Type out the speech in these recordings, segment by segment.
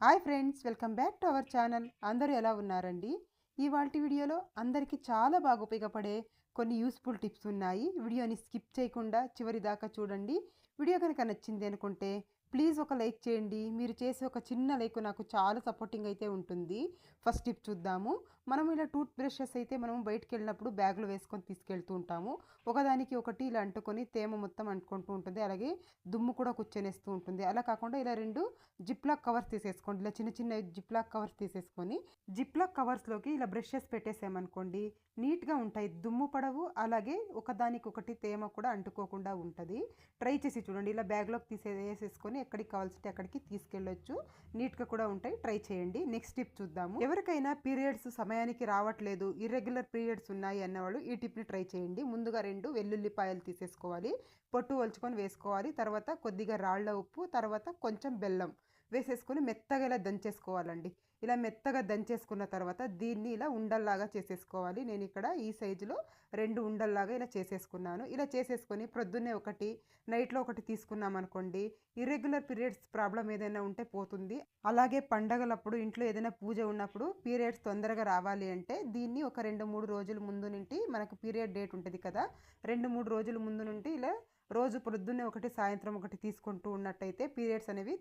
Hi friends, welcome back to our channel. అందరూ ఎలా ఉన్నారండి? ఇవాల్టి వీడియోలో అందరికీ చాలా బాగా ఉపయోగపడే కొన్ని యూస్ఫుల్ టిప్స్ ఉన్నాయి. వీడియోని స్కిప్ చేయకుండా చివరి దాకా చూడండి. వీడియో కనుక నచ్చింది అనుకుంటే ప్లీజ్ ఒక లైక్ చేయండి. మీరు చేసే ఒక చిన్న లైక్ నాకు చాలా సపోర్టింగ్ అయితే ఉంటుంది. ఫస్ట్ టిప్ చూద్దాము. మనం ఇలా టూత్ బ్రషెస్ అయితే మనం బయటికి వెళ్ళినప్పుడు బ్యాగ్లో వేసుకొని తీసుకెళ్తూ ఉంటాము. ఒకదానికి ఒకటి ఇలా అంటుకొని తేమ మొత్తం అంటుకుంటూ ఉంటుంది. అలాగే దుమ్ము కూడా కూర్చొనేస్తూ ఉంటుంది. అలా కాకుండా ఇలా రెండు జిప్లాక్ కవర్స్ తీసేసుకోండి. ఇలా చిన్న చిన్న జిప్లాక్ కవర్స్ తీసేసుకొని జిప్లాక్ కవర్స్లోకి ఇలా బ్రషెస్ పెట్టేసామనుకోండి, నీట్గా ఉంటాయి. దుమ్ము పడవు, అలాగే ఒకదానికొకటి తేమ కూడా అంటుకోకుండా ఉంటుంది. ట్రై చేసి చూడండి. ఇలా బ్యాగ్లోకి వేసేసుకొని ఎక్కడికి కావాల్సింటే అక్కడికి తీసుకెళ్ళొచ్చు. నీట్గా కూడా ఉంటాయి. ట్రై చేయండి. నెక్స్ట్ టిప్ చూద్దాము. ఎవరికైనా పీరియడ్స్ సమయానికి రావట్లేదు, ఇర్రెగ్యులర్ పీరియడ్స్ ఉన్నాయి అన్నవాళ్ళు ఈ టిప్ని ట్రై చేయండి. ముందుగా 2 వెల్లుల్లిపాయలు తీసేసుకోవాలి. పొట్టు ఒలుచుకొని వేసుకోవాలి. తర్వాత కొద్దిగా రాళ్ళ ఉప్పు, తర్వాత కొంచెం బెల్లం వేసేసుకొని మెత్తగా ఇలా దంచేసుకోవాలండి. ఇలా మెత్తగా దంచేసుకున్న తర్వాత దీన్ని ఇలా ఉండల్లాగా చేసేసుకోవాలి. నేను ఇక్కడ ఈ సైజులో 2 ఉండల్లాగా ఇలా చేసేసుకున్నాను. ఇలా చేసేసుకొని ప్రొద్దున్నే ఒకటి, నైట్లో ఒకటి తీసుకున్నాం అనుకోండి, ఇర్రెగ్యులర్ పీరియడ్స్ ప్రాబ్లం ఏదైనా ఉంటే పోతుంది. అలాగే పండగలప్పుడు ఇంట్లో ఏదైనా పూజ ఉన్నప్పుడు పీరియడ్స్ తొందరగా రావాలి అంటే దీన్ని ఒక 2-3 రోజుల ముందు నుండి, మనకు పీరియడ్ డేట్ ఉంటుంది కదా, 2-3 రోజుల ముందు నుండి ఇలా రోజు పొద్దున్నే ఒకటి, సాయంత్రం ఒకటి తీసుకుంటూ ఉన్నట్టయితే పీరియడ్స్ అనేవి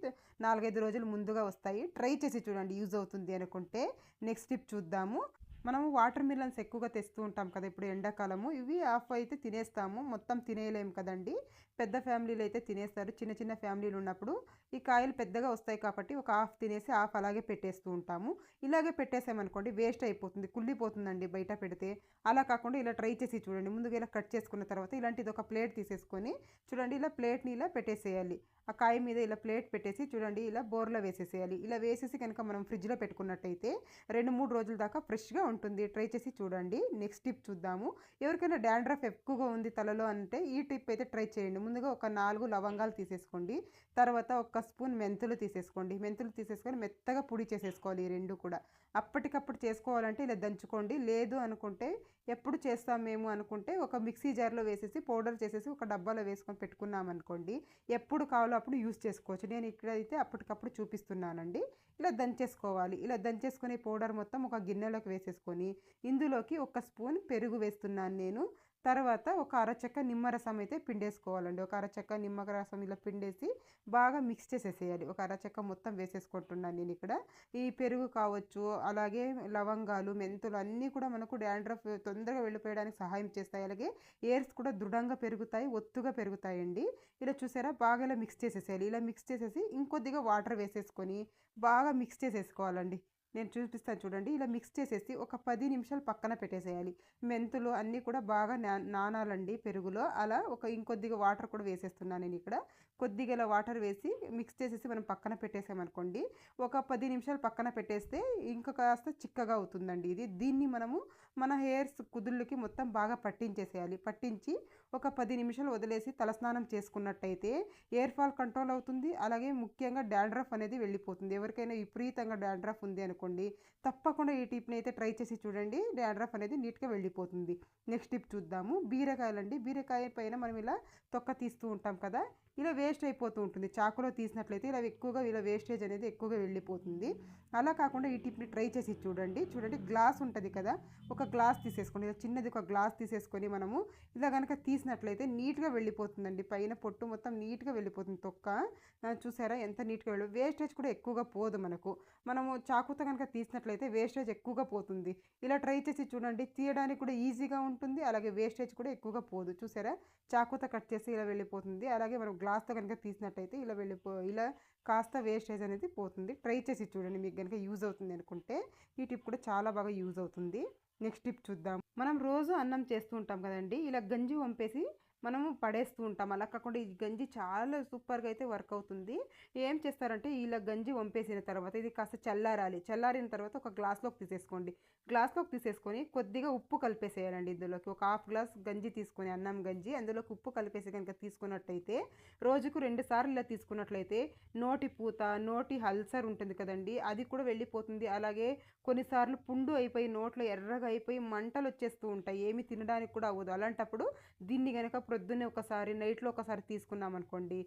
4-5 రోజులు ముందుగా వస్తాయి. ట్రై చేసి చూడండి, యూజ్ అవుతుంది అనుకుంటే. నెక్స్ట్ టిప్ చూద్దాము. మనము వాటర్ మిలన్స్ ఎక్కువగా తెస్తూ ఉంటాం కదా ఇప్పుడు ఎండాకాలము. ఇవి హాఫ్ అయితే తినేస్తాము, మొత్తం తినేయలేము కదండి. పెద్ద ఫ్యామిలీలు అయితే తినేస్తారు. చిన్న చిన్న ఫ్యామిలీలు ఉన్నప్పుడు ఈ కాయలు పెద్దగా వస్తాయి కాబట్టి ఒక హాఫ్ తినేసి హాఫ్ అలాగే పెట్టేస్తూ ఉంటాము. ఇలాగే పెట్టేసామనుకోండి వేస్ట్ అయిపోతుంది, కుళ్ళిపోతుందండి బయట పెడితే. అలా కాకుండా ఇలా ట్రై చేసి చూడండి. ముందుగా ఇలా కట్ చేసుకున్న తర్వాత ఇలాంటిది ఒక ప్లేట్ తీసేసుకొని చూడండి, ఇలా ప్లేట్ని ఇలా పెట్టేసేయాలి. ఆ కాయ మీద ఇలా ప్లేట్ పెట్టేసి చూడండి, ఇలా బోర్లో వేసేసేయాలి. ఇలా వేసేసి కనుక మనం ఫ్రిడ్జ్లో పెట్టుకున్నట్టయితే 2-3 రోజుల దాకా ఫ్రెష్గా ఉంటుంది. ట్రై చేసి చూడండి. నెక్స్ట్ టిప్ చూద్దాము. ఎవరికైనా డాండ్రఫ్ ఎక్కువగా ఉంది తలలో అంటే ఈ టిప్ అయితే ట్రై చేయండి. ముందుగా ఒక 4 లవంగాలు తీసేసుకోండి. తర్వాత ఒక స్పూన్ మెంతులు తీసేసుకోండి. మెంతులు తీసేసుకొని మెత్తగా పొడి చేసేసుకోవాలి. ఈ రెండు కూడా అప్పటికప్పుడు చేసుకోవాలంటే ఇలా దంచుకోండి. లేదు అనుకుంటే ఎప్పుడు చేస్తాం మేము అనుకుంటే ఒక మిక్సీ జార్లో వేసేసి పౌడర్ చేసేసి ఒక డబ్బాలో వేసుకొని పెట్టుకున్నాం అనుకోండి, ఎప్పుడు కావాలో అప్పుడు యూస్ చేసుకోవచ్చు. నేను ఇక్కడైతే అప్పటికప్పుడు చూపిస్తున్నానండి. ఇలా దంచేసుకోవాలి. ఇలా దంచేసుకునే పౌడర్ మొత్తం ఒక గిన్నెలోకి వేసేసుకొని ఇందులోకి ఒక స్పూన్ పెరుగు వేస్తున్నాను నేను. తర్వాత ఒక అరచెక్క నిమ్మరసం అయితే పిండేసుకోవాలండి. ఒక అరచెక్క నిమ్మరసం ఇలా పిండేసి బాగా మిక్స్ చేసేసేయాలి. ఒక అరచెక్క మొత్తం వేసేసుకుంటున్నాను నేను ఇక్కడ. ఈ పెరుగు కావచ్చు, అలాగే లవంగాలు, మెంతులు అన్నీ కూడా మనకు డాండ్రఫ్ తొందరగా వెళ్ళిపోయడానికి సహాయం చేస్తాయి. అలాగే ఎయిర్స్ కూడా దృఢంగా పెరుగుతాయి, ఒత్తుగా పెరుగుతాయండి. ఇలా చూసారా, బాగా ఇలా మిక్స్ చేసేసేయాలి. ఇలా మిక్స్ చేసేసి ఇంకొద్దిగా వాటర్ వేసేసుకొని బాగా మిక్స్ చేసేసుకోవాలండి. నేను చూపిస్తాను చూడండి. ఇలా మిక్స్ చేసేసి ఒక 10 నిమిషాలు పక్కన పెట్టేసేయాలి. మెంతులు అన్నీ కూడా బాగా నానాలండి పెరుగులో. అలా ఇంకొద్దిగా వాటర్ కూడా వేసేస్తున్నాను నేను ఇక్కడ. కొద్దిగా ఇలా వాటర్ వేసి మిక్స్ చేసేసి మనం పక్కన పెట్టేసామనుకోండి, ఒక 10 నిమిషాలు పక్కన పెట్టేస్తే ఇంకా కాస్త చిక్కగా అవుతుందండి ఇది. దీన్ని మనము మన హెయిర్స్ కుదుళ్ళకి మొత్తం బాగా పట్టించేసేయాలి. పట్టించి ఒక 10 నిమిషాలు వదిలేసి తలస్నానం చేసుకున్నట్టయితే ఎయిర్ ఫాల్ కంట్రోల్ అవుతుంది. అలాగే ముఖ్యంగా డాండ్రఫ్ అనేది వెళ్ళిపోతుంది. ఎవరికైనా విపరీతంగా డాండ్రఫ్ ఉంది అనుకోండి, తప్పకుండా ఈ టిప్ని అయితే ట్రై చేసి చూడండి. డాండ్రఫ్ అనేది నీట్గా వెళ్ళిపోతుంది. నెక్స్ట్ టిప్ చూద్దాము. బీరకాయలండి. బీరకాయ పైన మనం ఇలా తొక్క తీస్తూ ఉంటాం కదా, ఇలా వేస్ట్ అయిపోతూ ఉంటుంది. చాకులో తీసినట్లయితే ఇలా వేస్టేజ్ అనేది ఎక్కువగా వెళ్ళిపోతుంది. అలా కాకుండా ఈ టిప్ని ట్రై చేసి చూడండి. చూడండి, గ్లాస్ ఉంటుంది కదా, ఒక గ్లాస్ తీసేసుకోండి. ఇలా చిన్నది ఒక గ్లాస్ తీసేసుకొని మనము ఇలా కనుక తీసినట్లయితే నీట్గా వెళ్ళిపోతుందండి. పైన పొట్టు మొత్తం నీట్గా వెళ్ళిపోతుంది తొక్క. చూసారా ఎంత నీట్గా వేస్టేజ్ కూడా ఎక్కువగా పోదు మనకు. మనము చాకుతో కనుక తీసినట్లయితే వేస్టేజ్ ఎక్కువగా పోతుంది. ఇలా ట్రై చేసి చూడండి. తీయడానికి కూడా ఈజీగా ఉంటుంది, అలాగే వేస్టేజ్ కూడా ఎక్కువగా పోదు. చూసారా, చాకుతో కట్ చేసి ఇలా వెళ్ళిపోతుంది. అలాగే మనం గ్లాస్తో కనుక తీసినట్టయితే ఇలా కాస్త వేస్టేజ్ అనేది పోతుంది. ట్రై చేసి చూడండి, మీకు కనుక యూజ్ అవుతుంది అనుకుంటే. ఈ టిప్ కూడా చాలా బాగా యూజ్ అవుతుంది. నెక్స్ట్ టిప్ చూద్దాం. మనం రోజు అన్నం చేస్తూ ఉంటాం కదండి, ఇలా గంజి వంపేసి మనము పడేస్తూ ఉంటాం. అలా కాకుండా ఈ గంజి చాలా సూపర్గా అయితే వర్క్ అవుతుంది. ఏం చేస్తారంటే ఇలా గంజి వంపేసిన తర్వాత ఇది కాస్త చల్లారాలి. చల్లారిన తర్వాత ఒక గ్లాస్లోకి తీసేసుకోండి. గ్లాస్లోకి తీసేసుకొని కొద్దిగా ఉప్పు కలిపేసేయాలండి. ఇందులోకి ఒక హాఫ్ గ్లాస్ గంజి తీసుకొని, అన్నం గంజి, అందులోకి ఉప్పు కలిపేసి కనుక తీసుకున్నట్టయితే రోజుకు 2 సార్లు ఇలా తీసుకున్నట్లయితే నోటి పూత, నోటి అల్సర్ ఉంటుంది కదండి, అది కూడా వెళ్ళిపోతుంది. అలాగే కొన్నిసార్లు పుండు అయిపోయి నోట్లో ఎర్రగా అయిపోయి మంటలు వచ్చేస్తూ ఉంటాయి, ఏమి తినడానికి కూడా అవ్వదు. అలాంటప్పుడు దీన్ని కనుక ప్రొద్దున్నే ఒకసారి, నైట్లో ఒకసారి తీసుకున్నాం అనుకోండి,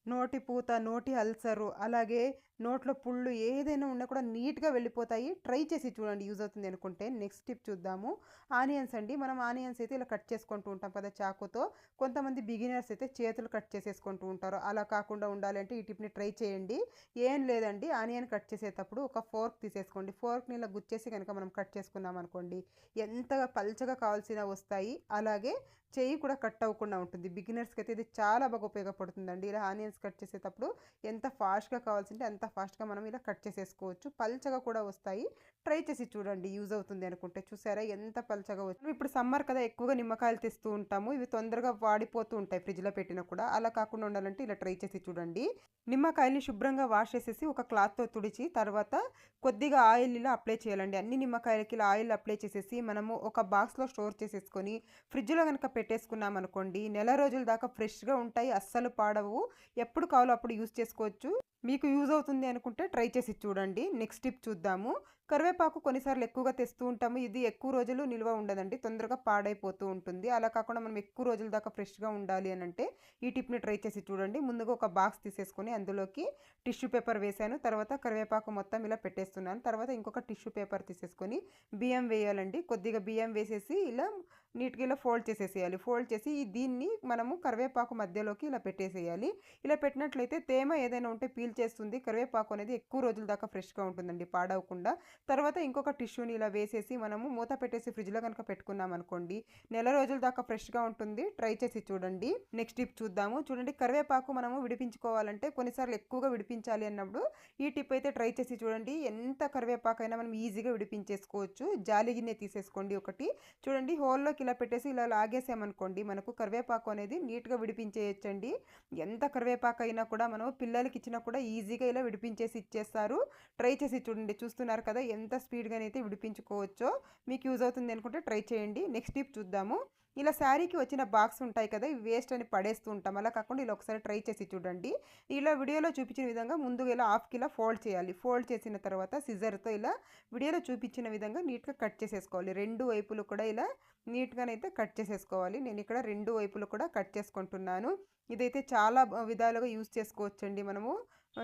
నోటి పూత, నోటి అల్సరు, అలాగే నోట్లో పుళ్ళు ఏదైనా ఉన్నా కూడా నీట్‌గా వెళ్ళిపోతాయి. ట్రై చేసి చూడండి యూజ్ అవుతుంది అనుకుంటే. నెక్స్ట్ టిప్ చూద్దాము. ఆనియన్స్ అండి. మనం ఆనియన్స్ అయితే ఇలా కట్ చేసుకుంటూ ఉంటాం కదా చాకుతో. కొంతమంది బిగినర్స్ అయితే చేతులు కట్ చేసేసుకుంటూ ఉంటారు. అలా కాకుండా ఉండాలంటే ఈ టిప్‌ని ట్రై చేయండి. ఏం లేదండి, ఆనియన్ కట్ చేసేటప్పుడు ఒక ఫోర్క్ తీసేసుకోండి. ఫోర్క్‌ని ఇలా గుచ్చేసి గనుక మనం కట్ చేసుకున్నామనుకోండి, ఎంతగా పల్చగా కావాల్సినా వస్తాయి. అలాగే చెయ్యి కూడా కట్ అవ్వకుండా ఉంటుంది. బిగినర్స్‌కి అయితే ఇది చాలా బాగా ఉపయోగపడుతుందండి. ఇలా ఆనియన్స్ కట్ చేసేటప్పుడు ఎంత ఫాస్ట్‌గా కావాల్సింటే అంత ఫాస్ట్‌గా మనం ఇలా కట్ చేసేసుకోవచ్చు. పల్చగా కూడా వస్తాయి. ట్రై చేసి చూడండి యూజ్ అవుతుంది అనుకుంటే. చూసారా ఎంత పల్చగా వచ్చాయో. ఇప్పుడు సమ్మర్ కదా, ఎక్కువగా నిమ్మకాయలు తెస్తూ ఉంటాము. ఇవి తొందరగా వాడిపోతూ ఉంటాయి ఫ్రిడ్జ్‌లో పెట్టినా కూడా. అలా కాకుండా ఉండాలంటే ఇలా ట్రై చేసి చూడండి. నిమ్మకాయల్ని శుభ్రంగా వాష్ చేసేసి ఒక క్లాత్‌తో తుడిచి తర్వాత కొద్దిగా ఆయిల్ ఇలా అప్లై చేయాలండి. అన్ని నిమ్మకాయలకి ఇలా ఆయిల్ అప్లై చేసేసి మనము ఒక బాక్స్‌లో స్టోర్ చేసేసుకొని ఫ్రిడ్జ్‌లో గనక పెట్టేసుకున్నామనుకోండి, నెల రోజుల దాకా ఫ్రెష్‌గా ఉంటాయి. అస్సలు పాడవు. ఎప్పుడు కావాలో అప్పుడు యూజ్ చేసుకోవచ్చు. మీకు యూజ్ అవుతుంది అనుకుంటే ట్రై చేసి చూడండి. నెక్స్ట్ టిప్ చూద్దాము. కరివేపాకు కొన్నిసార్లు ఎక్కువగా తెస్తూ ఉంటాము. ఇది ఎక్కువ రోజులు నిల్వ ఉండదండి. తొందరగా పాడైపోతూ ఉంటుంది. అలా కాకుండా మనం ఎక్కువ రోజుల దాకా ఫ్రెష్‌గా ఉండాలి అనంటే ఈ టిప్‌ని ట్రై చేసి చూడండి. ముందుగా ఒక బాక్స్ తీసేసుకొని అందులోకి టిష్యూ పేపర్ వేశాను. తర్వాత కరివేపాకు మొత్తం ఇలా పెట్టేస్తున్నాను. తర్వాత ఇంకొక టిష్యూ పేపర్ తీసేసుకొని బియ్యం వేయాలండి. కొద్దిగా బియ్యం వేసేసి ఇలా నీట్‌గా ఇలా ఫోల్డ్ చేసేసేయాలి. ఫోల్డ్ చేసి దీన్ని మనము కరివేపాకు మధ్యలోకి ఇలా పెట్టేసేయాలి. ఇలా పెట్టినట్లయితే తేమ ఏదైనా ఉంటే పీల్చేస్తుంది. కరివేపాకు అనేది ఎక్కువ రోజుల దాకా ఫ్రెష్‌గా ఉంటుందండి పాడవకుండా. తర్వాత ఇంకొక టిష్యూని ఇలా వేసేసి మనము మూత పెట్టేసి ఫ్రిడ్జ్‌లో గనుక పెట్టుకున్నామనుకోండి, నెల రోజుల దాకా ఫ్రెష్‌గా ఉంటుంది. ట్రై చేసి చూడండి. నెక్స్ట్ టిప్ చూద్దాము. చూడండి, కరివేపాకు మనము విడిపించుకోవాలంటే కొన్నిసార్లు ఎక్కువగా విడిపించాలి అన్నప్పుడు ఈ టిప్ అయితే ట్రై చేసి చూడండి. ఎంత కరివేపాకైనా మనం ఈజీగా విడిపించేసుకోవచ్చు. జాలి గిన్నె తీసేసుకోండి ఒకటి. చూడండి, హోల్‌లోకి ఇలా పెట్టేసి ఇలా లాగేసామనుకోండి, మనకు కరివేపాకు అనేది నీట్‌గా విడిపించేయొచ్చండి. ఎంత కరివేపాకు అయినా కూడా మనం పిల్లలకి ఇచ్చినా కూడా ఈజీగా ఇలా విడిపించేసి ఇచ్చేస్తారు. ట్రై చేసి చూడండి. చూస్తున్నారు కదా ఎంత స్పీడ్‌గానైతే విడిపించుకోవచ్చో. మీకు యూజ్ అవుతుంది అనుకుంటే ట్రై చేయండి. నెక్స్ట్ టిప్ చూద్దాము. ఇలా శారీకి వచ్చిన బాక్స్ ఉంటాయి కదా, ఇవి వేస్ట్ అని పడేస్తూ ఉంటాం. అలా కాకుండా ఇలా ఒకసారి ట్రై చేసి చూడండి. ఇలా వీడియోలో చూపించిన విధంగా ముందుగా ఇలా హాఫ్‌కి ఇలా ఫోల్డ్ చేయాలి. ఫోల్డ్ చేసిన తర్వాత సిజర్‌తో ఇలా వీడియోలో చూపించిన విధంగా నీట్‌గా కట్ చేసేసుకోవాలి. రెండు వైపులు కూడా ఇలా నీట్‌గానైతే కట్ చేసేసుకోవాలి. నేను ఇక్కడ రెండు వైపులు కూడా కట్ చేసుకుంటున్నాను. ఇదైతే చాలా విధాలుగా యూజ్ చేసుకోవచ్చండి మనము.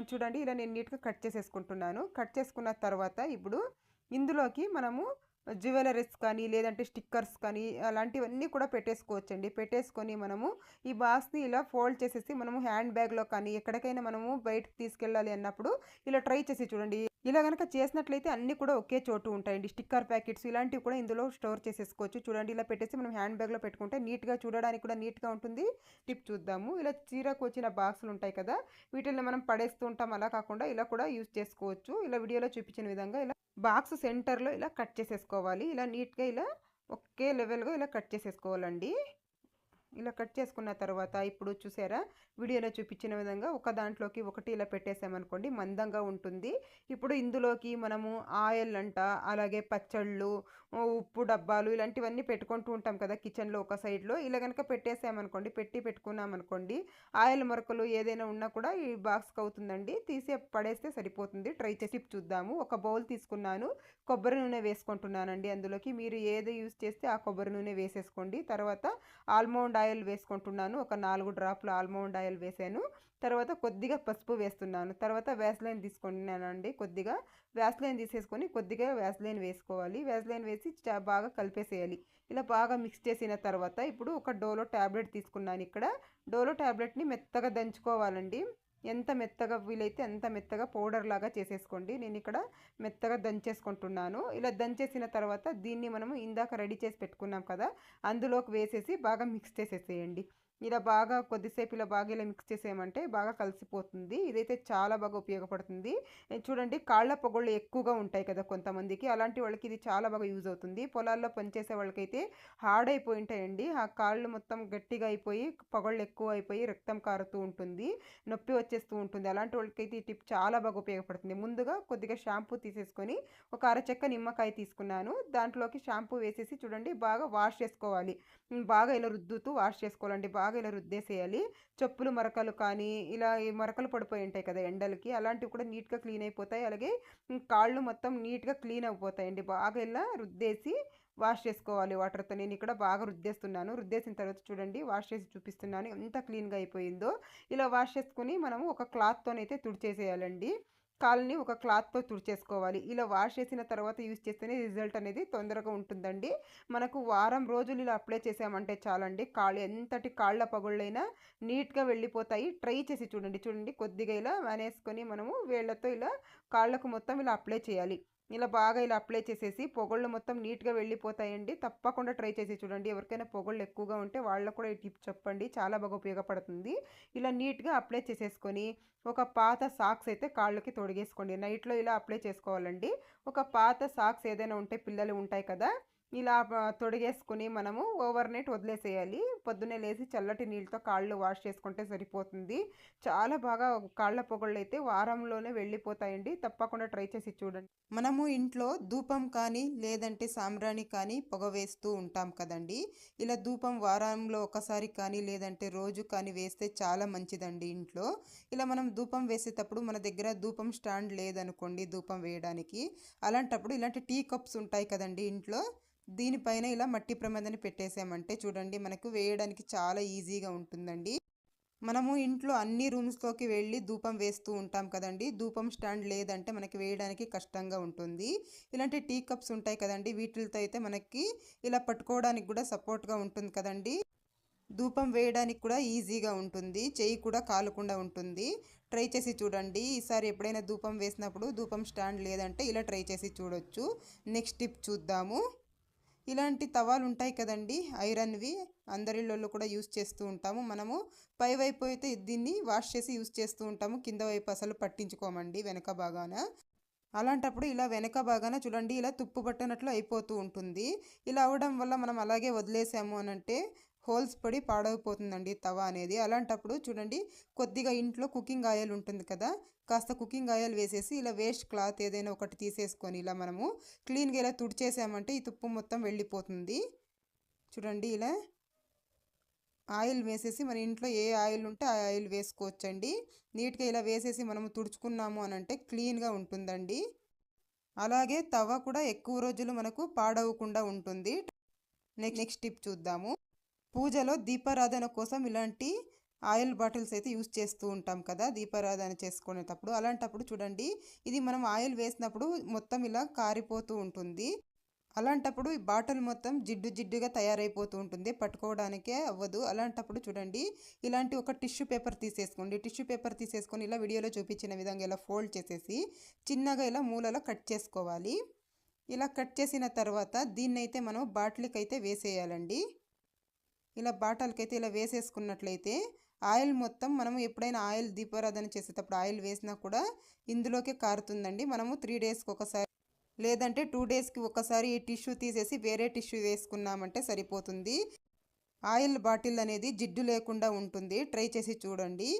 చూడండి, ఇలా నేను నీట్‌గా కట్ చేసేసుకుంటున్నాను. కట్ చేసుకున్న తర్వాత ఇప్పుడు ఇందులోకి మనము జ్యువెలరీస్ కానీ, లేదంటే స్టిక్కర్స్ కానీ అలాంటివన్నీ కూడా పెట్టేసుకోవచ్చండి. పెట్టేసుకొని మనము ఈ బాక్స్‌ని ఇలా ఫోల్డ్ చేసేసి మనము హ్యాండ్ బ్యాగ్‌లో కానీ ఎక్కడికైనా మనము బయటకి తీసుకెళ్ళాలి అన్నప్పుడు ఇలా ట్రై చేసి చూడండి. ఇలా గనక చేసినట్లయితే అన్నీ కూడా ఒకే చోటు ఉంటాయండి. స్టిక్కర్ ప్యాకెట్స్ ఇలాంటివి కూడా ఇందులో స్టోర్ చేసేసుకోవచ్చు. చూడండి, ఇలా పెట్టేసి మనం హ్యాండ్ బ్యాగ్‌లో పెట్టుకుంటే నీట్‌గా చూడడానికి కూడా నీట్‌గా ఉంటుంది. టిప్ చూద్దాము. ఇలా చీరకు వచ్చిన బాక్సులు ఉంటాయి కదా, వీటిల్ని మనం పడేస్తూ ఉంటాం. అలా కాకుండా ఇలా కూడా యూజ్ చేసుకోవచ్చు. ఇలా వీడియోలో చూపించిన విధంగా ఇలా బాక్స్ సెంటర్‌లో ఇలా కట్ చేసేసుకోవాలి. ఇలా నీట్‌గా ఇలా ఒకే లెవెల్‌గా ఇలా కట్ చేసేసుకోవాలండి. ఇలా కట్ చేసుకున్న తర్వాత ఇప్పుడు చూసారా, వీడియోలో చూపించిన విధంగా ఒక దాంట్లోకి ఒకటి ఇలా పెట్టేసామనుకోండి, మందంగా ఉంటుంది. ఇప్పుడు ఇందులోకి మనము ఆయిల్ అంట, అలాగే పచ్చళ్ళు, ఉప్పు డబ్బాలు ఇలాంటివన్నీ పెట్టుకుంటూ ఉంటాం కదా కిచెన్లో ఒక సైడ్లో. ఇలా కనుక పెట్టేసామనుకోండి, పెట్టుకున్నామనుకోండి, ఆయిల్ మరకలు ఏదైనా ఉన్నా కూడా ఈ బాక్స్కి అవుతుందండి. తీసి పడేస్తే సరిపోతుంది. ట్రై చేసి చూద్దాము. ఒక బౌల్ తీసుకున్నాను. కొబ్బరి నూనె వేసుకుంటున్నానండి అందులోకి. మీరు ఏది యూజ్ చేస్తే ఆ కొబ్బరి నూనె వేసేసుకోండి. తర్వాత ఆల్మండ్ ఆయిల్ వేసుకుంటున్నాను. ఒక 4 డ్రాప్‌లు ఆల్మండ్ ఆయిల్ వేసాను. తర్వాత కొద్దిగా పసుపు వేస్తున్నాను. తర్వాత వ్యాస్‌లైన్ తీసుకున్నానండి కొద్దిగా. వ్యాస్‌లైన్ తీసేసుకొని కొద్దిగా వ్యాస్‌లైన్ వేసుకోవాలి. వ్యాస్‌లైన్ వేసి బాగా కలిపేసేయాలి. ఇలా బాగా మిక్స్ చేసిన తర్వాత ఇప్పుడు ఒక డోలో టాబ్లెట్ తీసుకున్నాను ఇక్కడ. డోలో టాబ్లెట్‌ని మెత్తగా దంచుకోవాలండి. ఎంత మెత్తగా వీలైతే అంత మెత్తగా పౌడర్ లాగా చేసేసుకోండి. నేను ఇక్కడ మెత్తగా దంచేసుకుంటున్నాను. ఇలా దంచేసిన తర్వాత దీన్ని మనము ఇందాక రెడీ చేసి పెట్టుకున్నాం కదా, అందులోకి వేసేసి బాగా మిక్స్ చేసేసేయండి. ఇలా బాగా కొద్దిసేపు ఇలా బాగా ఇలా మిక్స్ చేసేయమంటే బాగా కలిసిపోతుంది. ఇదైతే చాలా బాగా ఉపయోగపడుతుంది. చూడండి, కాళ్ళ పొగళ్ళు ఎక్కువగా ఉంటాయి కదా కొంతమందికి, అలాంటి వాళ్ళకి ఇది చాలా బాగా యూజ్ అవుతుంది. పొలాల్లో పనిచేసే వాళ్ళకైతే హార్డ్ అయిపోయి ఉంటాయండి. ఆ కాళ్ళు మొత్తం గట్టిగా అయిపోయి పొగళ్ళు ఎక్కువ అయిపోయి రక్తం కారుతూ ఉంటుంది, నొప్పి వచ్చేస్తూ ఉంటుంది. అలాంటి వాళ్ళకైతే ఈ టిప్ చాలా బాగా ఉపయోగపడుతుంది. ముందుగా కొద్దిగా షాంపూ తీసేసుకొని ఒక అరచెక్క నిమ్మకాయ తీసుకున్నాను. దాంట్లోకి షాంపూ వేసేసి చూడండి బాగా వాష్ చేసుకోవాలి. బాగా ఇలా రుద్దుతూ వాష్ చేసుకోవాలండి. బాగా ఇలా రుద్దేసేయాలి. చెప్పులు మరకలు కానీ ఇలా ఈ మరకలు పడిపోయి ఉంటాయి కదా ఎండలకి, అలాంటివి కూడా నీట్‌గా క్లీన్ అయిపోతాయి. అలాగే కాళ్ళు మొత్తం నీట్‌గా క్లీన్ అయిపోతాయండి. బాగా ఇలా రుద్దేసి వాష్ చేసుకోవాలి వాటర్తో. నేను ఇక్కడ బాగా రుద్దేస్తున్నాను. రుద్దేసిన తర్వాత చూడండి వాష్ చేసి చూపిస్తున్నాను ఎంత క్లీన్గా అయిపోయిందో. ఇలా వాష్ చేసుకుని మనము ఒక క్లాత్తోనైతే తుడిచేసేయాలండి. కాళ్ళని ఒక క్లాత్తో తుడిచేసుకోవాలి. ఇలా వాష్ చేసిన తర్వాత యూజ్ చేస్తేనే రిజల్ట్ అనేది తొందరగా ఉంటుందండి. మనకు వారం రోజులు ఇలా అప్లై చేసామంటే చాలండి, కాళ్ళు ఎంతటి కాళ్ళ పగుళ్ళైనా నీట్గా వెళ్ళిపోతాయి. ట్రై చేసి చూడండి. చూడండి కొద్దిగా ఇలా వేసుకొని మనము వేళ్ళతో ఇలా కాళ్ళకు మొత్తం ఇలా అప్లై చేయాలి. ఇలా బాగా ఇలా అప్లై చేసేసి పొగళ్ళు మొత్తం నీట్గా వెళ్ళిపోతాయండి. తప్పకుండా ట్రై చేసి చూడండి. ఎవరికైనా పొగళ్ళు ఎక్కువగా ఉంటే వాళ్ళకు కూడా ఈ టిప్ చెప్పండి, చాలా బాగా ఉపయోగపడుతుంది. ఇలా నీట్గా అప్లై చేసేసుకొని ఒక పాత సాక్స్ అయితే కాళ్ళకి తొడిగేసుకోండి. నైట్లో ఇలా అప్లై చేసుకోవాలండి. ఒక పాత సాక్స్ ఏదైనా ఉంటే పిల్లలు ఉంటాయి కదా, ఇలా తొడిగేసుకుని మనము ఓవర్ నైట్ వదిలేసేయాలి. పొద్దున్నే లేచి చల్లటి నీళ్ళతో కాళ్ళు వాష్ చేసుకుంటే సరిపోతుంది. చాలా బాగా కాళ్ళ పొగళ్ళు అయితే వారంలోనే వెళ్ళిపోతాయండి. తప్పకుండా ట్రై చేసి చూడండి. మనము ఇంట్లో ధూపం కానీ లేదంటే సాంబ్రాణి కానీ పొగ వేస్తూ ఉంటాం కదండి. ఇలా ధూపం వారంలో ఒకసారి కానీ లేదంటే రోజు కానీ వేస్తే చాలా మంచిదండి ఇంట్లో. ఇలా మనం ధూపం వేసేటప్పుడు మన దగ్గర ధూపం స్టాండ్ లేదనుకోండి ధూపం వేయడానికి, అలాంటప్పుడు ఇలాంటి టీ కప్స్ ఉంటాయి కదండి ఇంట్లో, దీనిపైన ఇలా మట్టి ప్రమిదని పెట్టేసామంటే చూడండి మనకు వేయడానికి చాలా ఈజీగా ఉంటుందండి. మనము ఇంట్లో అన్ని రూమ్స్లోకి వెళ్ళి ధూపం వేస్తూ ఉంటాం కదండి. ధూపం స్టాండ్ లేదంటే మనకి వేయడానికి కష్టంగా ఉంటుంది. ఇలాంటి టీ కప్స్ ఉంటాయి కదండి, వీటితో అయితే మనకి ఇలా పట్టుకోవడానికి కూడా సపోర్ట్గా ఉంటుంది కదండి. ధూపం వేయడానికి కూడా ఈజీగా ఉంటుంది, చెయ్యి కూడా కాలకుండా ఉంటుంది. ట్రై చేసి చూడండి. ఈసారి ఎప్పుడైనా ధూపం వేసినప్పుడు ధూపం స్టాండ్ లేదంటే ఇలా ట్రై చేసి చూడొచ్చు. నెక్స్ట్ టిప్ చూద్దాము. ఇలాంటి తవాలు ఉంటాయి కదండి, ఐరన్వి, అందరిళ్ళల్లో కూడా యూస్ చేస్తూ ఉంటాము. మనము పై వైపు అయితే దీన్ని వాష్ చేసి యూస్ చేస్తూ ఉంటాము, కింద వైపు అసలు పట్టించుకోమండి వెనక భాగాన. అలాంటప్పుడు ఇలా వెనక భాగాన చూడండి ఇలా తుప్పు పట్టినట్లు అయిపోతూ ఉంటుంది. ఇలా అవడం వల్ల మనం అలాగే వదిలేసాము అనంటే హోల్స్ పడి పాడైపోతుందండి తవ అనేది. అలాంటప్పుడు చూడండి కొద్దిగా ఇంట్లో కుకింగ్ ఆయిల్ ఉంటుంది కదా, కాస్త కుకింగ్ ఆయిల్ వేసేసి ఇలా వేస్ట్ క్లాత్ ఏదైనా ఒకటి తీసేసుకొని ఇలా మనము క్లీన్గా ఇలా తుడిచేసామంటే ఈ తుప్పు మొత్తం వెళ్ళిపోతుంది. చూడండి ఇలా ఆయిల్ వేసేసి మన ఇంట్లో ఏ ఆయిల్ ఉంటే ఆ ఆయిల్ వేసుకోవచ్చండి. నీట్గా ఇలా వేసేసి మనము తుడుచుకున్నాము అనంటే క్లీన్గా ఉంటుందండి. అలాగే తవ కూడా ఎక్కువ రోజులు మనకు పాడవకుండా ఉంటుంది. నెక్స్ట్ టిప్ చూద్దాము. పూజలో దీపారాధన కోసం ఇలాంటి ఆయిల్ బాటిల్స్ అయితే యూస్ చేస్తూ ఉంటాం కదా దీపారాధన చేసుకునేటప్పుడు. అలాంటప్పుడు చూడండి ఇది మనం ఆయిల్ వేసినప్పుడు మొత్తం ఇలా కారిపోతూ ఉంటుంది. అలాంటప్పుడు ఈ బాటిల్ మొత్తం జిడ్డు జిడ్డుగా తయారైపోతూ ఉంటుంది, పట్టుకోవడానికే అవ్వదు. అలాంటప్పుడు చూడండి ఇలాంటి ఒక టిష్యూ పేపర్ తీసేసుకోండి. టిష్యూ పేపర్ తీసేసుకొని ఇలా వీడియోలో చూపించిన విధంగా ఇలా ఫోల్డ్ చేసేసి చిన్నగా ఇలా మూలలో కట్ చేసుకోవాలి. ఇలా కట్ చేసిన తర్వాత దీన్నైతే మనం బాటిల్కి అయితే వేసేయాలండి. ఇలా బాటిల్కి అయితే ఇలా వేసేసుకున్నట్లయితే ఆయిల్ మొత్తం మనము ఎప్పుడైనా ఆయిల్ దీపారాధన చేసేటప్పుడు ఆయిల్ వేసినా కూడా ఇందులోకే కారుతుందండి. మనము 3 డేస్కి ఒకసారి లేదంటే 2 డేస్కి ఒకసారి ఈ టిష్యూ తీసేసి వేరే టిష్యూ వేసుకున్నామంటే సరిపోతుంది. ఆయిల్ బాటిల్ అనేది జిడ్డు లేకుండా ఉంటుంది. ట్రై చేసి చూడండి.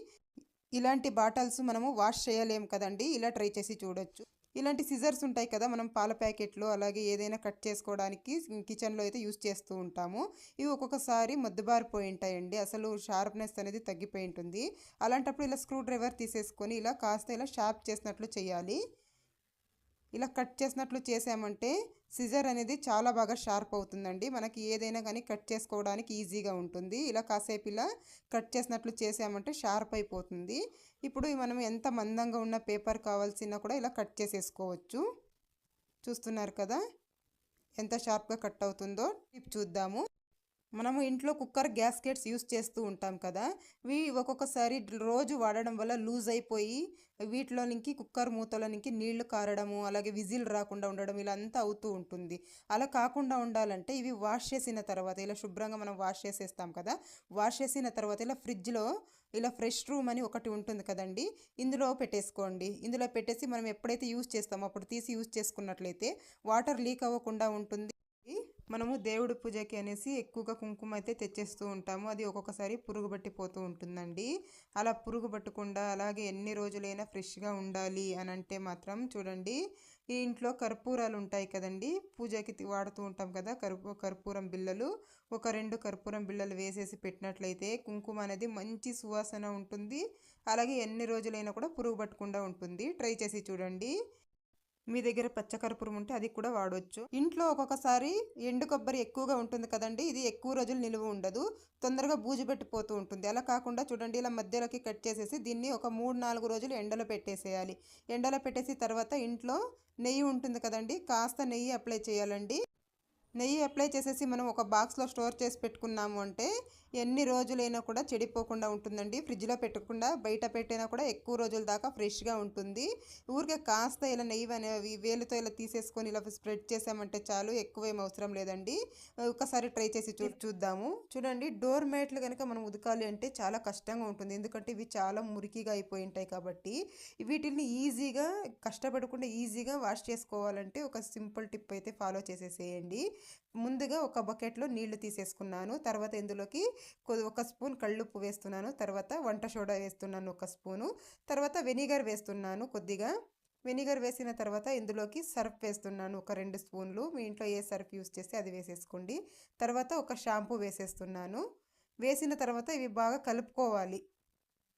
ఇలాంటి బాటిల్స్ మనము వాష్ చేయలేము కదండి, ఇలా ట్రై చేసి చూడొచ్చు. ఇలాంటి సిజర్స్ ఉంటాయి కదా, మనం పాల ప్యాకెట్లు అలాగే ఏదైనా కట్ చేసుకోవడానికి కిచెన్లో అయితే యూస్ చేస్తూ ఉంటాము. ఇవి ఒక్కొక్కసారి మొద్దుబారిపోయి ఉంటాయండి, అసలు షార్ప్నెస్ అనేది తగ్గిపోయి ఉంటుంది. అలాంటప్పుడు ఇలా స్క్రూ డ్రైవర్ తీసేసుకొని ఇలా కాస్త ఇలా షార్ప్ చేసినట్లు చేయాలి. ఇలా కట్ చేసినట్లు చేసామంటే సిజర్ అనేది చాలా బాగా షార్ప్ అవుతుందండి. మనకి ఏదైనా కానీ కట్ చేసుకోవడానికి ఈజీగా ఉంటుంది. ఇలా కాసేపు ఇలా కట్ చేసినట్లు చేసామంటే షార్ప్ అయిపోతుంది. ఇప్పుడు మనం ఎంత మందంగా ఉన్న పేపర్ కావాల్సినా కూడా ఇలా కట్ చేసేసుకోవచ్చు. చూస్తున్నారు కదా ఎంత షార్ప్గా కట్ అవుతుందో. టిప్ చూద్దాము. మనము ఇంట్లో కుక్కర్ గ్యాస్కెట్స్ యూస్ చేస్తూ ఉంటాం కదా, ఇవి ఒక్కొక్కసారి రోజు వాడడం వల్ల లూజ్ అయిపోయి వీటిలోనికి కుక్కర్ మూతలోనికి నీళ్లు కారడము అలాగే విజిల్ రాకుండా ఉండడం ఇలా అంతా అవుతూ ఉంటుంది. అలా కాకుండా ఉండాలంటే ఇవి వాష్ చేసిన తర్వాత ఇలా శుభ్రంగా మనం వాష్ చేసేస్తాం కదా, వాష్ చేసిన తర్వాత ఇలా ఫ్రిడ్జ్లో ఇలా ఫ్రెష్ రూమ్ అని ఒకటి ఉంటుంది కదండి, ఇందులో పెట్టేసుకోండి. ఇందులో పెట్టేసి మనం ఎప్పుడైతే యూస్ చేస్తామో అప్పుడు తీసి యూస్ చేసుకున్నట్లయితే వాటర్ లీక్ అవ్వకుండా ఉంటుంది. మనము దేవుడి పూజకి అనేసి ఎక్కువగా కుంకుమ అయితే తెచ్చేస్తూ ఉంటాము, అది ఒక్కొక్కసారి పురుగు పట్టిపోతూ ఉంటుందండి. అలా పురుగు పట్టకుండా అలాగే ఎన్ని రోజులైనా ఫ్రెష్గా ఉండాలి అని అంటే మాత్రం చూడండి ఈ ఇంట్లో కర్పూరాలు ఉంటాయి కదండి, పూజకి వాడుతూ ఉంటాం కదా కర్పూరం బిళ్ళలు, ఒక 2 కర్పూరం బిళ్ళలు వేసేసి పెట్టినట్లయితే కుంకుమ అనేది మంచి సువాసన ఉంటుంది. అలాగే ఎన్ని రోజులైనా కూడా పురుగు పట్టకుండా ఉంటుంది. ట్రై చేసి చూడండి. మీ దగ్గర పచ్చకర్పూరం ఉంటే అది కూడా వాడవచ్చు. ఇంట్లో ఒక్కొక్కసారి ఎండు కొబ్బరి ఎక్కువగా ఉంటుంది కదండి, ఇది ఎక్కువ రోజులు నిలువ ఉండదు, తొందరగా బూజు పెట్టిపోతూ ఉంటుంది. అలా కాకుండా చూడండి, ఇలా మధ్యలోకి కట్ చేసేసి దీన్ని ఒక 3-4 రోజులు ఎండలో పెట్టేసేయాలి. ఎండలో పెట్టేసి తర్వాత ఇంట్లో నెయ్యి ఉంటుంది కదండి, కాస్త నెయ్యి అప్లై చేయాలండి. నెయ్యి అప్లై చేసేసి మనం ఒక బాక్స్లో స్టోర్ చేసి పెట్టుకున్నాము అంటే ఎన్ని రోజులైనా కూడా చెడిపోకుండా ఉంటుందండి. ఫ్రిడ్జ్లో పెట్టకుండా బయట పెట్టినా కూడా ఎక్కువ రోజుల దాకా ఫ్రెష్గా ఉంటుంది. ఊరికే కాస్త ఇలా నెయ్యి అనేవి వేలుతో ఇలా తీసేసుకొని ఇలా స్ప్రెడ్ చేసామంటే చాలు, ఎక్కువ ఏం అవసరం లేదండి. ఒకసారి ట్రై చేసి చూద్దాము. చూడండి, డోర్ మ్యాట్లు కనుక మనం ఉదకాలి అంటే చాలా కష్టంగా ఉంటుంది, ఎందుకంటే ఇవి చాలా మురికిగా అయిపోయి ఉంటాయి. కాబట్టి వీటిని ఈజీగా కష్టపడకుండా ఈజీగా వాష్ చేసుకోవాలంటే ఒక సింపుల్ టిప్ అయితే ఫాలో చేసేసేయండి. ముందుగా ఒక బకెట్లో నీళ్లు తీసేసుకున్నాను. తర్వాత ఇందులోకి ఒక స్పూన్ కళ్ళుప్పు వేస్తున్నాను. తర్వాత వంట సోడా వేస్తున్నాను 1 స్పూను. తర్వాత వెనిగర్ వేస్తున్నాను కొద్దిగా. వెనిగర్ వేసిన తర్వాత ఇందులోకి సర్ఫ్ వేస్తున్నాను ఒక 2 స్పూన్లు. మీ ఇంట్లో ఏ సర్ఫ్ యూస్ చేస్తే అది వేసేసుకోండి. తర్వాత ఒక షాంపూ వేసేస్తున్నాను. వేసిన తర్వాత ఇవి బాగా కలుపుకోవాలి.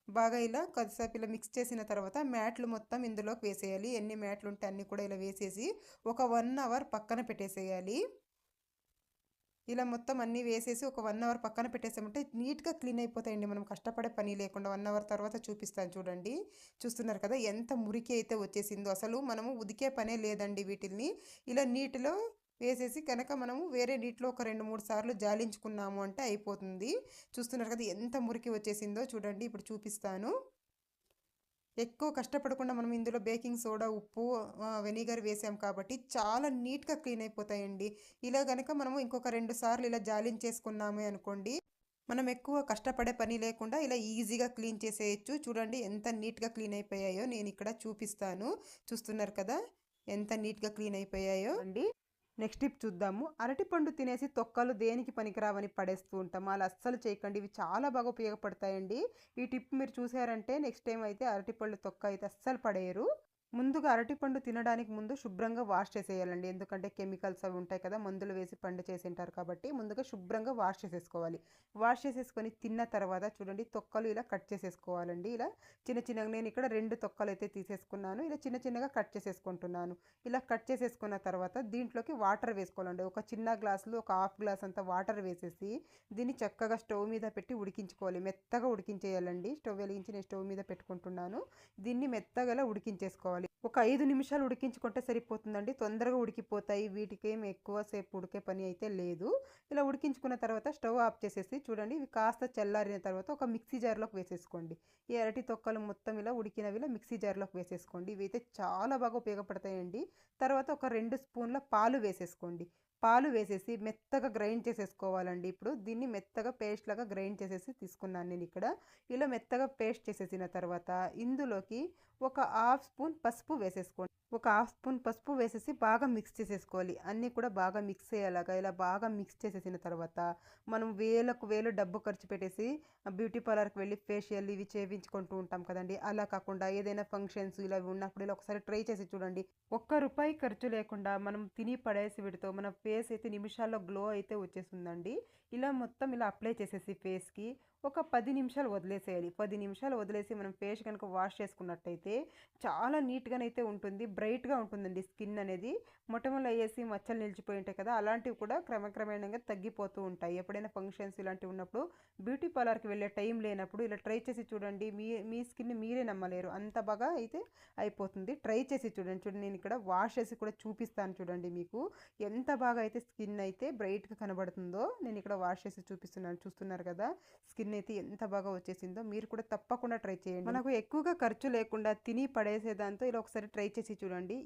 బాగా ఇలా కొద్దిసేపు ఇలా మిక్స్ చేసిన తర్వాత మ్యాట్లు మొత్తం ఇందులోకి వేసేయాలి. ఎన్ని మ్యాట్లు ఉంటే అన్నీ కూడా ఇలా వేసేసి ఒక 1 అవర్ పక్కన పెట్టేసేయాలి. ఇలా మొత్తం అన్నీ వేసేసి ఒక 1 అవర్ పక్కన పెట్టేసామంటే నీట్గా క్లీన్ అయిపోతాయండి. మనం కష్టపడే పని లేకుండా 1 అవర్ తర్వాత చూపిస్తాను చూడండి. చూస్తున్నారు కదా ఎంత మురికి అయితే వచ్చేసిందో, అసలు మనము ఉదికే పనే లేదండి వీటిల్ని. ఇలా నీటిలో వేసేసి కనుక మనము వేరే నీటిలో ఒక 2-3 సార్లు జాలించుకున్నాము అంటే అయిపోతుంది. చూస్తున్నారు కదా ఎంత మురికి వచ్చేసిందో చూడండి. ఇప్పుడు చూపిస్తాను. ఎక్కువ కష్టపడకుండా మనం ఇందులో బేకింగ్ సోడా, ఉప్పు, వెనిగర్ వేసాం కాబట్టి చాలా నీట్గా క్లీన్ అయిపోతాయండి. ఇలా కనుక మనము ఇంకొక 2 సార్లు ఇలా జాలించేసుకున్నామే అనుకోండి, మనం ఎక్కువ కష్టపడే పని లేకుండా ఇలా ఈజీగా క్లీన్ చేసేయచ్చు. చూడండి ఎంత నీట్గా క్లీన్ అయిపోయాయో నేను ఇక్కడ చూపిస్తాను. చూస్తున్నారు కదా ఎంత నీట్గా క్లీన్ అయిపోయాయో అండి. నెక్స్ట్ టిప్ చూద్దాము. అరటిపండు తినేసి తొక్కలు దేనికి పనికిరావని పడేస్తూ ఉంటాం. అలా అస్సలు చేయకండి, ఇవి చాలా బాగా ఉపయోగపడతాయండి. ఈ టిప్ మీరు చూసారంటే నెక్స్ట్ టైం అయితే అరటిపళ్ళు తొక్క అయితే అస్సలు పడేయరు. ముందుగా అరటిపండు తినడానికి ముందు శుభ్రంగా వాష్ చేసేయాలండి, ఎందుకంటే కెమికల్స్ అవి ఉంటాయి కదా, మందులు వేసి పండు చేసి ఉంటారు కాబట్టి ముందుగా శుభ్రంగా వాష్ చేసేసుకోవాలి. వాష్ చేసేసుకొని తిన్న తర్వాత చూడండి తొక్కలు ఇలా కట్ చేసేసుకోవాలండి. ఇలా చిన్న చిన్నగా నేను ఇక్కడ 2 తొక్కలు అయితే తీసేసుకున్నాను. ఇలా చిన్న చిన్నగా కట్ చేసేసుకుంటున్నాను. ఇలా కట్ చేసేసుకున్న తర్వాత దీంట్లోకి వాటర్ వేసుకోవాలండి. ఒక చిన్న గ్లాసులో ఒక హాఫ్ గ్లాస్ అంత వాటర్ వేసేసి దీన్ని చక్కగా స్టవ్ మీద పెట్టి ఉడికించుకోవాలి. మెత్తగా ఉడికించేయాలండి. స్టవ్ వెలిగించి నేను స్టవ్ మీద పెట్టుకుంటున్నాను. దీన్ని మెత్తగా ఇలా ఉడికించేసుకోవాలి. ఒక 5 నిమిషాలు ఉడికించుకుంటే సరిపోతుందండి, తొందరగా ఉడికిపోతాయి. వీటికేం ఎక్కువసేపు ఉడికే పని అయితే లేదు. ఇలా ఉడికించుకున్న తర్వాత స్టవ్ ఆఫ్ చేసేసి చూడండి ఇవి కాస్త చల్లారిన తర్వాత ఒక మిక్సీ జార్లోకి వేసేసుకోండి. ఈ అరటి తొక్కలు మొత్తం ఇలా ఉడికినవి ఇలా మిక్సీ జార్లోకి వేసేసుకోండి. ఇవి అయితే చాలా బాగా ఉపయోగపడతాయండి. తర్వాత ఒక 2 స్పూన్ల పాలు వేసేసుకోండి. పాలు వేసేసి మెత్తగా గ్రైండ్ చేసేసుకోవాలండి. ఇప్పుడు దీన్ని మెత్తగా పేస్ట్ లాగా గ్రైండ్ చేసేసి తీసుకున్నాను నేను ఇక్కడ. ఇలా మెత్తగా పేస్ట్ చేసేసిన తర్వాత ఇందులోకి ఒక హాఫ్ స్పూన్ పసుపు వేసేసుకోండి. ఒక హాఫ్ స్పూన్ పసుపు వేసేసి బాగా మిక్స్ చేసేసుకోవాలి. అన్నీ కూడా బాగా మిక్స్ అయ్యేలాగా ఇలా బాగా మిక్స్ చేసేసిన తర్వాత మనం వేలకు వేలు డబ్బు ఖర్చు పెట్టేసి బ్యూటీ పార్లర్కి వెళ్ళి ఫేషియల్ ఇవి చేయించుకుంటూ ఉంటాం కదండి, అలా కాకుండా ఏదైనా ఫంక్షన్స్ ఇలా ఉన్నప్పుడు ఇలా ఒకసారి ట్రై చేసి చూడండి. ₹1 ఖర్చు లేకుండా మనం తిని పడేసి వీటితో మన ఫేస్ అయితే నిమిషాల్లో గ్లో అయితే వచ్చేస్తుందండి. ఇలా మొత్తం ఇలా అప్లై చేసేసి ఫేస్కి ఒక 10 నిమిషాలు వదిలేసేయాలి. 10 నిమిషాలు వదిలేసి మనం ఫేస్ కనుక వాష్ చేసుకున్నట్టయితే చాలా నీట్గానైతే ఉంటుంది, బ్రైట్గా ఉంటుందండి స్కిన్ అనేది. మొటిమలు అయ్యేసి మచ్చలు నిలిచిపోయి ఉంటాయి కదా, అలాంటివి కూడా క్రమక్రమేణంగా తగ్గిపోతూ ఉంటాయి. ఎప్పుడైనా ఫంక్షన్స్ ఇలాంటివి ఉన్నప్పుడు బ్యూటీ పార్లర్కి వెళ్ళే టైం లేనప్పుడు ఇలా ట్రై చేసి చూడండి. మీ స్కిన్ మీరే నమ్మలేరు, అంత బాగా అయితే అయిపోతుంది. ట్రై చేసి చూడండి. చూడండి నేను ఇక్కడ వాష్ చేసి కూడా చూపిస్తాను చూడండి, మీకు ఎంత బాగా అయితే స్కిన్ అయితే బ్రైట్గా కనబడుతుందో. నేను ఇక్కడ వాష్ చేసి చూపిస్తున్నాను, చూస్తున్నారు కదా స్కిన్ అయితే ఎంత బాగా వచ్చేసిందో. మీరు కూడా తప్పకుండా ట్రై చేయండి. మనకు ఎక్కువగా ఖర్చు లేకుండా తిని పడేసేదాంతో ఇలా ఒకసారి ట్రై చేసి చూడండి.